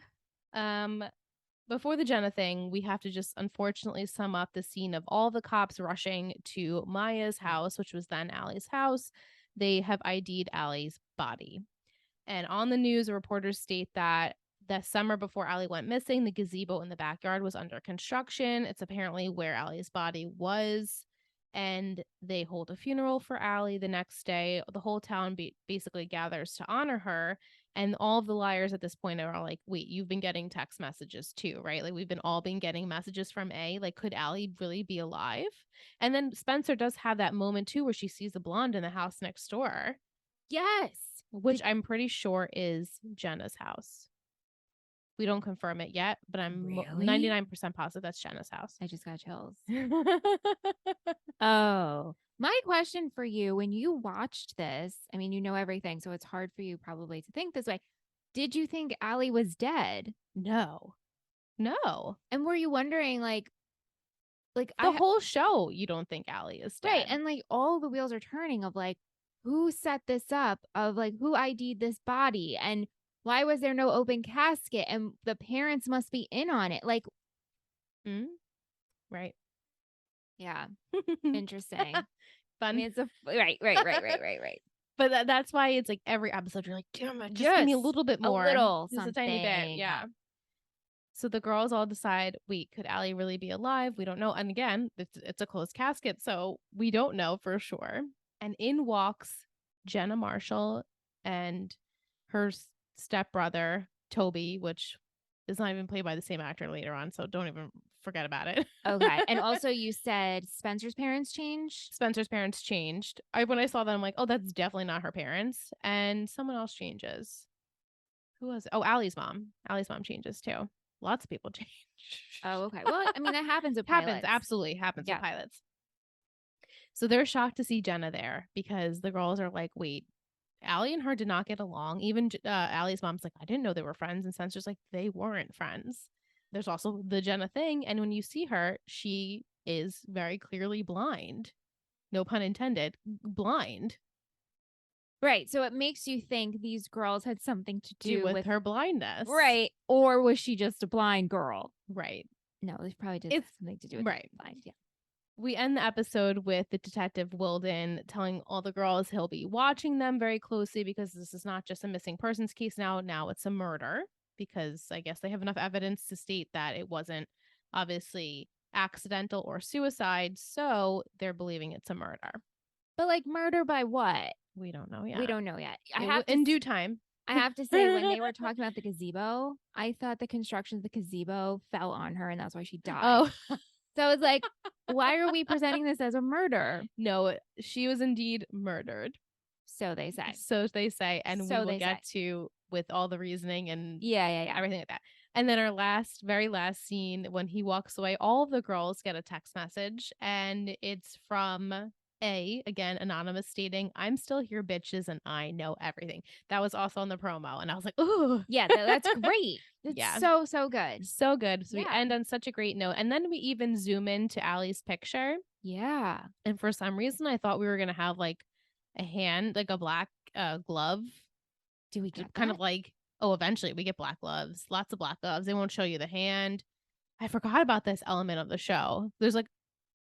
before the Jenna thing, we have to just unfortunately sum up the scene of all the cops rushing to Maya's house, which was then Allie's house. They have ID'd Allie's body. And on the news, reporters state that the summer before Allie went missing, the gazebo in the backyard was under construction. It's apparently where Allie's body was. And they hold a funeral for Allie the next day. The whole town basically gathers to honor her. And all of the liars at this point are all like, wait, you've been getting text messages too, right? Like, we've all been getting messages from A. Like, could Allie really be alive? And then Spencer does have that moment too where she sees a blonde in the house next door. Yes. Which I'm pretty sure is Jenna's house. We don't confirm it yet, but I'm really? 99% positive that's Jenna's house. I just got chills. Oh, my question for you, when you watched this, I mean, you know everything, so it's hard for you probably to think this way. Did you think Allie was dead? No. And were you wondering, like the whole show, you don't think Allie is dead. Right. And like all the wheels are turning of like, who set this up, of like, who ID'd this body, and why was there no open casket, and the parents must be in on it. Like, right. Yeah. Interesting. Fun. I mean, it's right. But that's why it's like every episode you're like, damn it, just give me a little bit more. Just a tiny bit. Yeah. So the girls all decide, wait, could Allie really be alive? We don't know. And again, it's a closed casket, so we don't know for sure. And in walks Jenna Marshall and her stepbrother, Toby, which is not even played by the same actor later on, so don't even forget about it. Okay. And also you said Spencer's parents changed? Spencer's parents changed. When I saw that, I'm like, oh, that's definitely not her parents. And someone else changes. Who was it? Oh, Allie's mom. Allie's mom changes too. Lots of people change. Oh, okay. Well, I mean, that happens with pilots. Absolutely happens with pilots. So they're shocked to see Jenna there because the girls are like, wait, Allie and her did not get along. Even Allie's mom's like, I didn't know they were friends. And Spencer's like, they weren't friends. There's also the Jenna thing. And when you see her, she is very clearly blind. No pun intended. Blind. Right. So it makes you think these girls had something to do with her blindness. Right. Or was she just a blind girl? Right. No, it probably did have something to do with right. blind. Yeah. We end the episode with the detective Wilden telling all the girls he'll be watching them very closely because this is not just a missing persons case now it's a murder, because I guess they have enough evidence to state that it wasn't obviously accidental or suicide, so they're believing it's a murder. But like murder by what? We don't know yet. We don't know yet. In due time. I have to say, when they were talking about the gazebo, I thought the construction of the gazebo fell on her and that's why she died. Oh. So I was like, why are we presenting this as a murder? No, she was indeed murdered. So they say. So they say, and we will get to with all the reasoning and everything like that. And then our very last scene, when he walks away, all of the girls get a text message, and it's from again, anonymous, stating, "I'm still here, bitches, and I know everything." That was also on the promo, and I was like, "Ooh, yeah, that's great." It's so good, so good. So we end on such a great note, and then we even zoom into Allie's picture. Yeah, and for some reason, I thought we were gonna have like a hand, like a black glove. Do we get kind of like? Oh, eventually we get black gloves, lots of black gloves. They won't show you the hand. I forgot about this element of the show. There's like,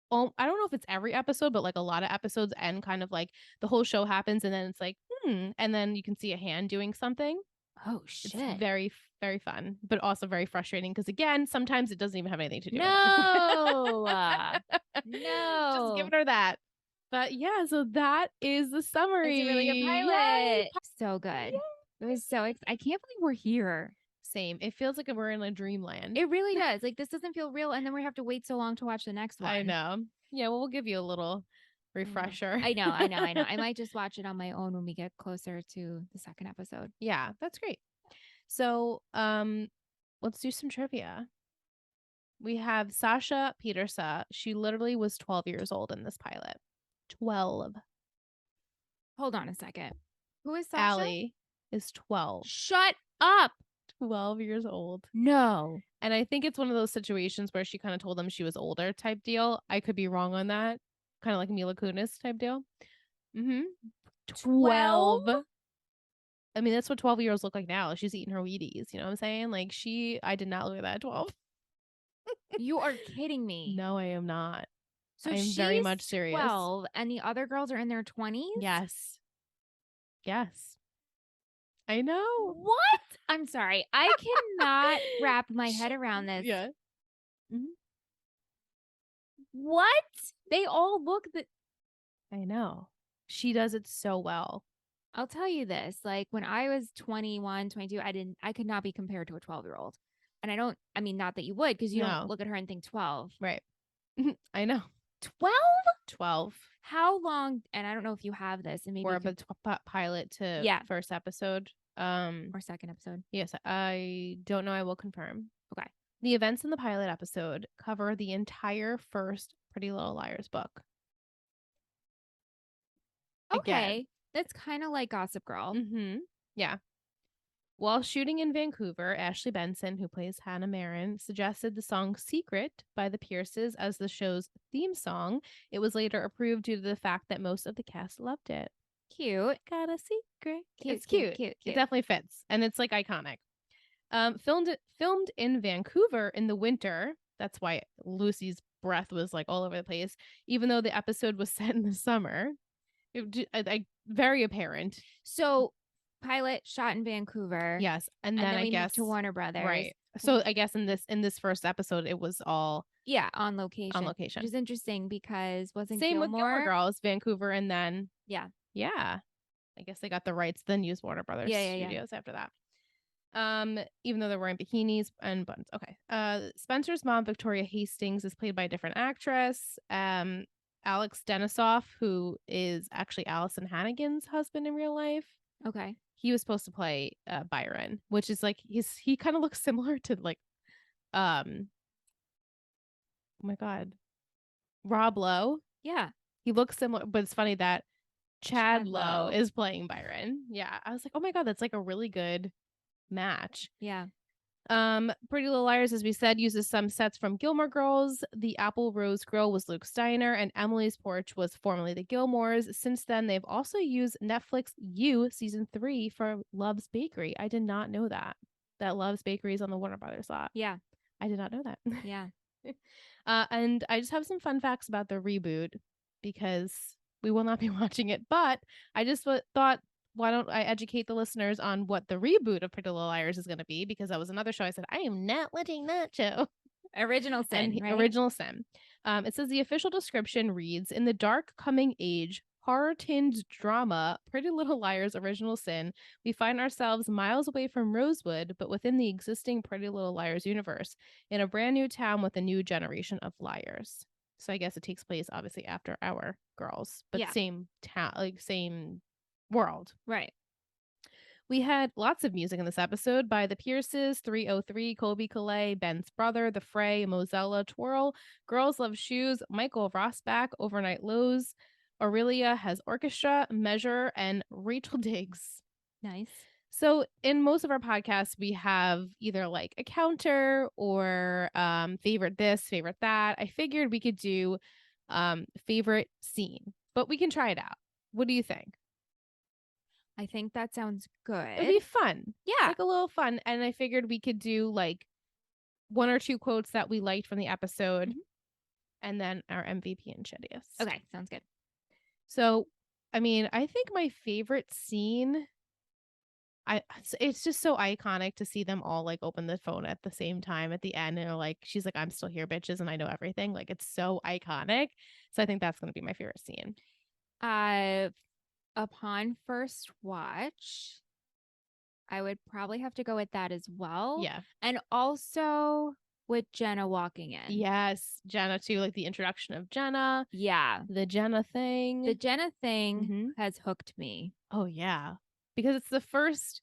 oh, I don't know if it's every episode, but like a lot of episodes end kind of like the whole show happens and then it's like, and then you can see a hand doing something. Oh shit. It's very, very fun, but also very frustrating because again, sometimes it doesn't even have anything to do with it. No. Just giving her that. But yeah, so that is the summary. It's a really good pilot. Yay. So good. Yay. It was so I can't believe we're here. Same. It feels like we're in a dreamland. It really does. Like, this doesn't feel real, and then we have to wait so long to watch the next one. I know. Yeah, well, we'll give you a little refresher. I know. I might just watch it on my own when we get closer to the second episode. Yeah, that's great. So, let's do some trivia. We have Sasha Petersa. She literally was 12 years old in this pilot. 12. Hold on a second. Who is Sasha? Allie is 12. Shut up. 12 years old. No. And I think it's one of those situations where she kind of told them she was older type deal. I could be wrong on that. Kind of like Mila Kunis type deal. 12. I mean, that's what 12-year-olds look like now. She's eating her Wheaties. You know what I'm saying? Like, I did not look at that at 12. You are kidding me. No, I am not. So I'm very much serious. 12 and the other girls are in their 20s? Yes. I know. What? I'm sorry. I cannot wrap my head around this. Yeah. What? They all look I know. She does it so well. I'll tell you this. Like, when I was 21, 22, I could not be compared to a 12-year-old. And not that you would, because you don't look at her and think 12. Right. I know. 12? 12. How long? And I don't know if you have this. And maybe or the pilot to first episode. Or second episode. Yes, I don't know. I will confirm. Okay. The events in the pilot episode cover the entire first Pretty Little Liars book. Okay. Again. That's kind of like Gossip Girl. Yeah. While shooting in Vancouver, Ashley Benson, who plays Hannah Marin, suggested the song Secret by the Pierces as the show's theme song. It was later approved due to the fact that most of the cast loved it. Cute. Got a secret. It's cute. It definitely fits. And it's like iconic. Filmed in Vancouver in the winter. That's why Lucy's breath was like all over the place, even though the episode was set in the summer. Very apparent. So pilot shot in Vancouver. Yes. And then I guess to Warner Brothers. Right. So I guess in this first episode it was all on location. Which is interesting because wasn't same Gilmore? With Gilmore Girls, Vancouver, and then Yeah. I guess they got the rights, then used Warner Brothers Studios after that. Even though they're wearing bikinis and buttons. Okay. Spencer's mom, Victoria Hastings, is played by a different actress. Alex Denisoff, who is actually Allison Hannigan's husband in real life. Okay. He was supposed to play Byron, which is like he kind of looks similar to like oh my god, Rob Lowe. Yeah. He looks similar, but it's funny that Chad Lowe is playing Byron. Yeah. I was like, oh my god, that's like a really good match. Yeah. Pretty Little Liars, as we said, uses some sets from Gilmore Girls. The Apple Rose Grill was Luke's Diner, and Emily's Porch was formerly the Gilmores. Since then, they've also used Netflix You season 3 for Love's Bakery. I did not know that. That Love's Bakery is on the Warner Brothers lot. Yeah. I did not know that. Yeah. And I just have some fun facts about the reboot because we will not be watching it. But I just thought, why don't I educate the listeners on what the reboot of Pretty Little Liars is going to be? Because that was another show I said, I am not watching that show. Original Sin, right? Original Sin. It says the official description reads, in the dark coming age, horror-tinged drama, Pretty Little Liars Original Sin, we find ourselves miles away from Rosewood, but within the existing Pretty Little Liars universe, in a brand new town with a new generation of liars. So I guess it takes place, obviously, after our girls, but same town, like same world. Right. We had lots of music in this episode by the Pierces, 303, Colby Calais, Ben's Brother, The Fray, Mozella, Twirl, Girls Love Shoes, Michael Rossback, Overnight Lows, Aurelia has Orchestra, Measure, and Rachel Diggs. Nice. So in most of our podcasts, we have either like a counter or favorite this, favorite that. I figured we could do favorite scene, but we can try it out. What do you think? I think that sounds good. It'd be fun. Yeah. Like a little fun. And I figured we could do like one or two quotes that we liked from the episode and then our MVP and shittiest. Okay. Sounds good. So, I mean, I think my favorite scene, it's just so iconic to see them all like open the phone at the same time at the end. And like, she's like, I'm still here, bitches. And I know everything. Like, it's so iconic. So I think that's going to be my favorite scene. Upon first watch, I would probably have to go with that as well. Yeah. And also with Jenna walking in. Yes. Jenna too, like the introduction of Jenna. Yeah. The Jenna thing. The Jenna thing has hooked me. Oh, yeah. Because it's the first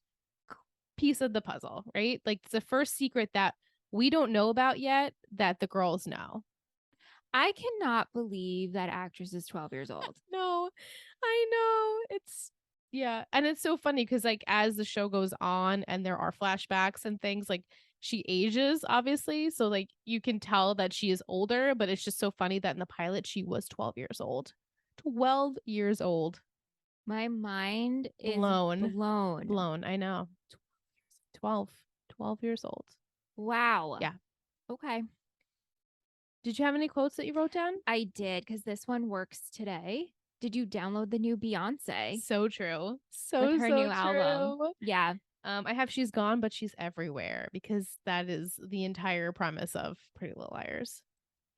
piece of the puzzle, right? Like it's the first secret that we don't know about yet that the girls know. I cannot believe that actress is 12 years old. No, I know. Yeah. And it's so funny because like as the show goes on and there are flashbacks and things, like she ages, obviously. So like you can tell that she is older, but it's just so funny that in the pilot she was 12 years old. 12 years old. My mind is blown. I know. 12 years old. Wow. Yeah. Okay. Did you have any quotes that you wrote down? I did, because this one works today. Did you download the new Beyonce? So true. With her new true. album. Yeah. I have She's Gone, but She's Everywhere, because that is the entire premise of Pretty Little Liars.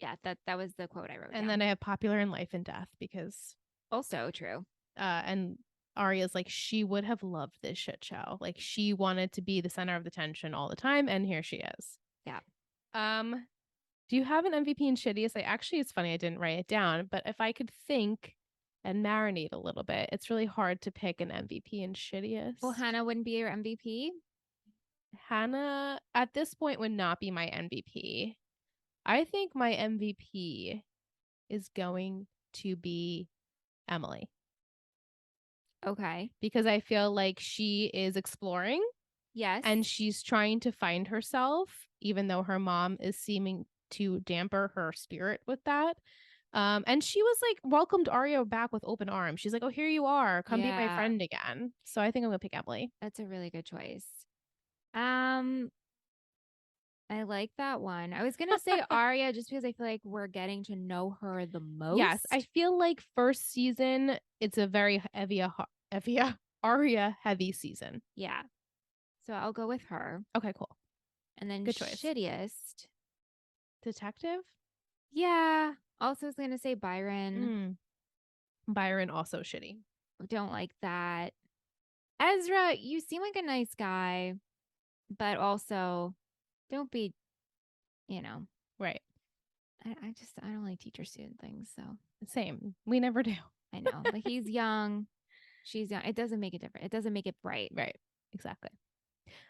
Yeah, that was the quote I wrote down. And then I have Popular in Life and Death, because also true. And Aria's like, she would have loved this shit show. Like she wanted to be the center of the tension all the time, and here she is. Yeah. Do you have an MVP and shittiest? It's funny I didn't write it down, but if I could think and marinate a little bit, it's really hard to pick an MVP and shittiest. Well, Hannah wouldn't be your MVP. Hannah at this point would not be my MVP. I think my MVP is going to be Emily. Okay. Because I feel like she is exploring. Yes. And she's trying to find herself, even though her mom is seeming to damper her spirit with that. And she was like welcomed Aria back with open arms. She's like, oh, here you are. Come be my friend again. So I think I'm gonna pick Emily. That's a really good choice. I like that one. I was gonna say Aria just because I feel like we're getting to know her the most. Yes, I feel like first season it's a very Aria heavy season. Yeah. So I'll go with her. Okay, cool. And then good choice. Shittiest. Detective? Yeah. Also was gonna say Byron. Byron also shitty. Don't like that. Ezra, you seem like a nice guy, but also don't be, right. I don't like teacher student things. So same. We never do. I know. Like he's young, she's young. It doesn't make it different. It doesn't make it bright. Right. Exactly.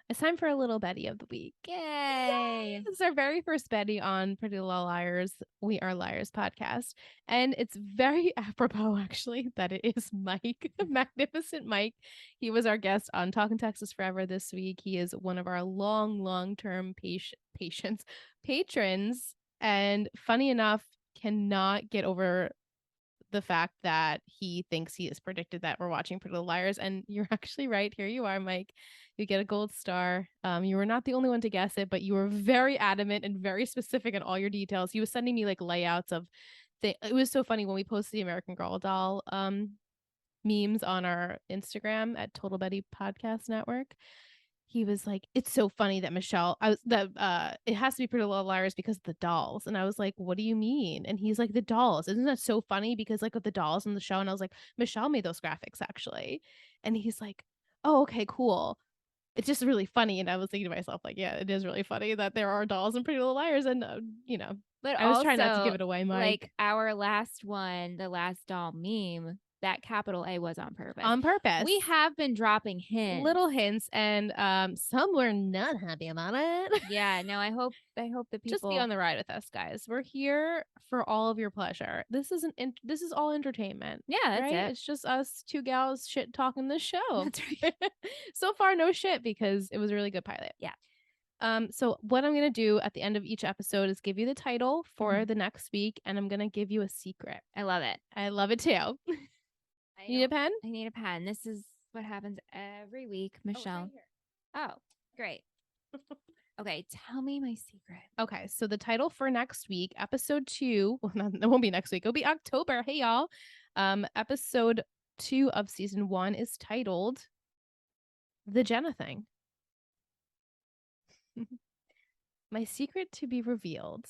It's time for a little Betty of the week. Yay! This is our very first Betty on Pretty Little Liars, We Are Liars podcast. And it's very apropos, actually, that it is Mike, Magnificent Mike. He was our guest on Talking Texas Forever this week. He is one of our long-term patrons. And funny enough, cannot get over the fact that he thinks he has predicted that we're watching Pretty Little Liars. And you're actually right. Here you are, Mike. You get a gold star. You were not the only one to guess it, but you were very adamant and very specific in all your details. He was sending me like layouts of it was so funny when we posted the American Girl doll memes on our Instagram at Total Betty Podcast Network. He was like, it's so funny that it has to be Pretty Little Liars because of the dolls. And I was like, what do you mean? And he's like, the dolls. Isn't that so funny? Because like of the dolls in the show. And I was like, Michelle made those graphics actually. And he's like, oh, okay, cool. It's just really funny. And I was thinking to myself, like, yeah, it is really funny that there are dolls in Pretty Little Liars. And, But I was trying not to also, give it away, Mike. like our last one, the last doll meme, that capital A was on purpose. On purpose. We have been dropping hints. Little hints, and some were not happy about it. Yeah, no, I hope the people just be on the ride with us, guys. We're here for all of your pleasure. This is this is all entertainment. Yeah, that's right? it. It's just us two gals shit talking this show. That's right. So far, no shit because it was a really good pilot. Yeah. So what I'm gonna do at the end of each episode is give you the title for the next week, and I'm gonna give you a secret. I love it. I love it too. You need a pen? I need a pen. This is what happens every week, Michelle. Oh, great. Okay, tell me my secret. Okay, so the title for next week, episode 2, well, it won't be next week. It'll be October. Hey, y'all. Episode 2 of season 1 is titled The Jenna Thing. My secret to be revealed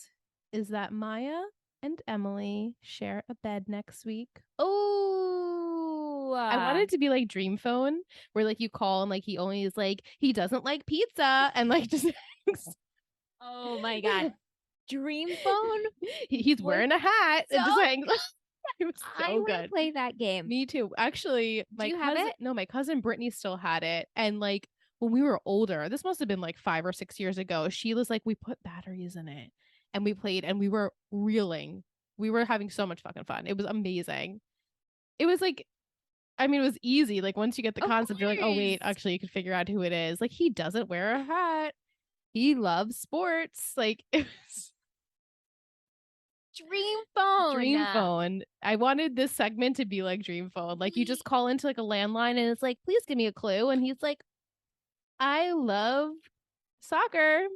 is that Maya and Emily share a bed next week. Oh, I wanted it to be like Dream Phone, where like you call and like he only is like he doesn't like pizza and like just. Oh my god, Dream Phone. He's wearing a hat and just hangs. It was so I good. to play that game. Me too. Actually, Do you have it? No, my cousin Brittany still had it, and like when we were older, this must have been like 5 or 6 years ago. She was like, we put batteries in it, and we played, and we were reeling. We were having so much fucking fun. It was amazing. It was like, I mean, it was easy. Like once you get the concept, you're like, oh wait, actually, you can figure out who it is. Like he doesn't wear a hat. He loves sports. Like it was. Dream Phone. Dream Phone. I wanted this segment to be like Dream Phone. Like you just call into like a landline and it's like, please give me a clue. And he's like, I love soccer.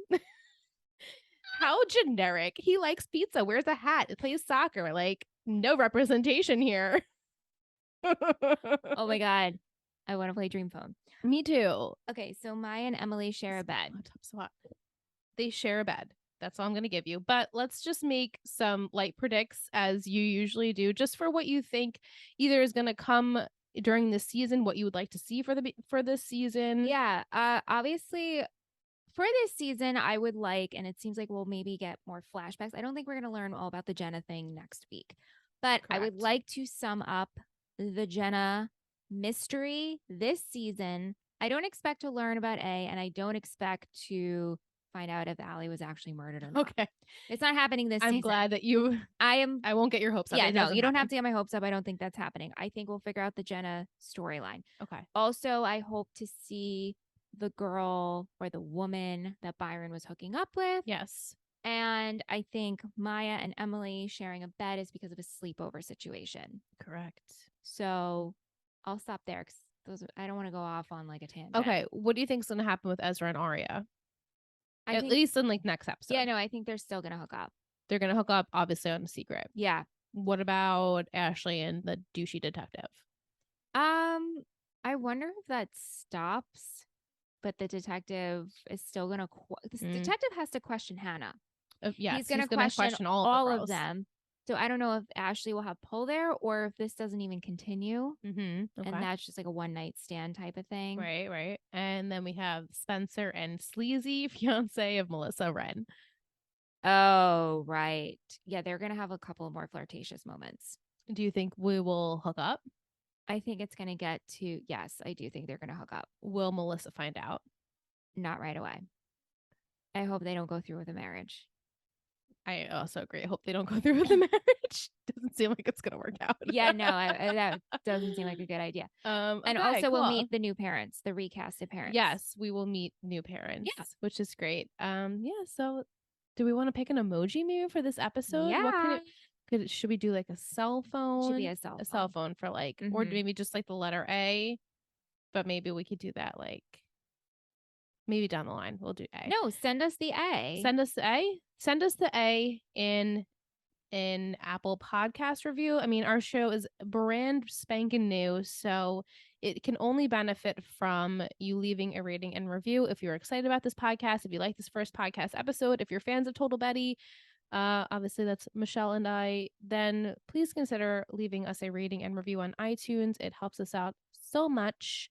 How generic. He likes pizza, wears a hat, plays soccer. Like no representation here. Oh my god. I want to play Dream Phone. Me too. Okay, so Maya and Emily share a bed. They share a bed. That's all I'm going to give you. But let's just make some light predicts as you usually do, just for what you think either is going to come during this season, what you would like to see for this season. Yeah. Obviously, for this season, I would like, and it seems like we'll maybe get more flashbacks. I don't think we're going to learn all about the Jenna thing next week, but I would like to sum up the Jenna mystery this season. I don't expect to learn about A, and I don't expect to find out if Allie was actually murdered or not. Okay. It's not happening this season. I'm glad that I won't get your hopes up. Yeah, no, you don't have to get my hopes up. I don't think that's happening. I think we'll figure out the Jenna storyline. Okay. Also, I hope to see the girl or the woman that Byron was hooking up with. Yes. And I think Maya and Emily sharing a bed is because of a sleepover situation. Correct. So I'll stop there because I don't want to go off on like a tangent. Okay. What do you think's going to happen with Ezra and Arya? At least in like next episode. Yeah, no, I think they're still going to hook up. They're going to hook up, obviously, on a secret. Yeah. What about Ashley and the douchey detective? I wonder if that stops, but the detective is still going to. Detective has to question Hannah. Yeah, he's going to question all of them. So I don't know if Ashley will have pull there or if this doesn't even continue. Okay. And that's just like a one night stand type of thing. Right. And then we have Spencer and sleazy fiance of Melissa Wren. Oh, right. Yeah, they're going to have a couple of more flirtatious moments. Do you think we will hook up? I think it's going to get to, yes, I do think they're going to hook up. Will Melissa find out? not right away. I hope they don't go through with a marriage. I also agree. I hope they don't go through with the marriage. Doesn't seem like it's gonna work out. Yeah, no, that doesn't seem like a good idea. And Okay, also, cool. we'll meet the new parents, the recasted parents. Yes, we will meet new parents, yeah, which is great. Yeah. So, do we want to pick an emoji maybe for this episode? Yeah. What can it? Should we do like a cell phone? Should be a cell phone. A cell phone for like, or maybe just like the letter A. But maybe we could do that like maybe down the line. We'll do A. No, send us the A. Send us the A. Send us the A in Apple Podcast review. I mean, our show is brand spanking new, so it can only benefit from you leaving a rating and review if you're excited about this podcast, if you like this first podcast episode, if you're fans of Total Betty, obviously that's Michelle and I, then please consider leaving us a rating and review on iTunes. It helps us out so much.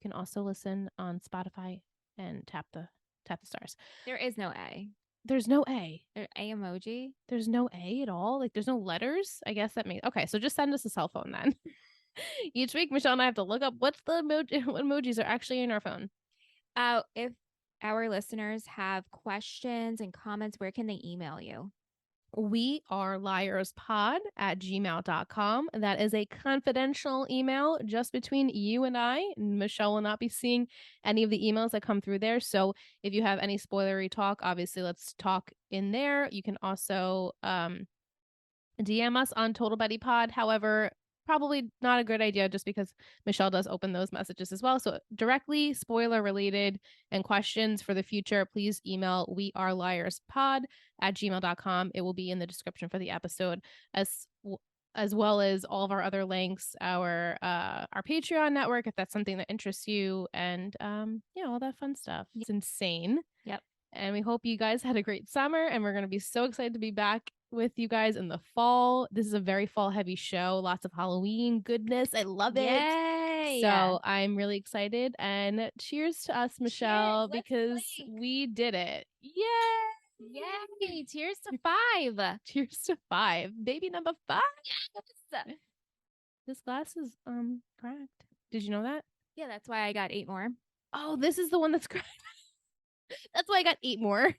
You can also listen on Spotify and tap the stars. There is no A. There's no A. A emoji? There's no A at all? Like, there's no letters? I guess that means... Okay, so just send us a cell phone then. Each week, Michelle and I have to look up what's the what emojis are actually in our phone. If our listeners have questions and comments, where can they email you? We are liarspod@gmail.com. That is a confidential email just between you and I. Michelle will not be seeing any of the emails that come through there. So if you have any spoilery talk, obviously let's talk in there. You can also DM us on Total Betty Pod. However, probably not a good idea just because Michelle does open those messages as well. So directly spoiler related and questions for the future, please email weareliarspod@gmail.com. It will be in the description for the episode, as well as all of our other links, our Patreon network, if that's something that interests you, and all that fun stuff. It's insane. Yep. And we hope you guys had a great summer, and we're going to be so excited to be back with you guys in the fall. This is a very fall heavy show. Lots of Halloween goodness. I love it. Yay! So I'm really excited. And cheers to us, Michelle, because we did it. Yay! Yay! Cheers to 5. Cheers to 5. Baby number 5. Yes. This glass is cracked. Did you know that? Yeah, that's why I got 8 more. Oh, this is the one that's cracked. That's why I got 8 more.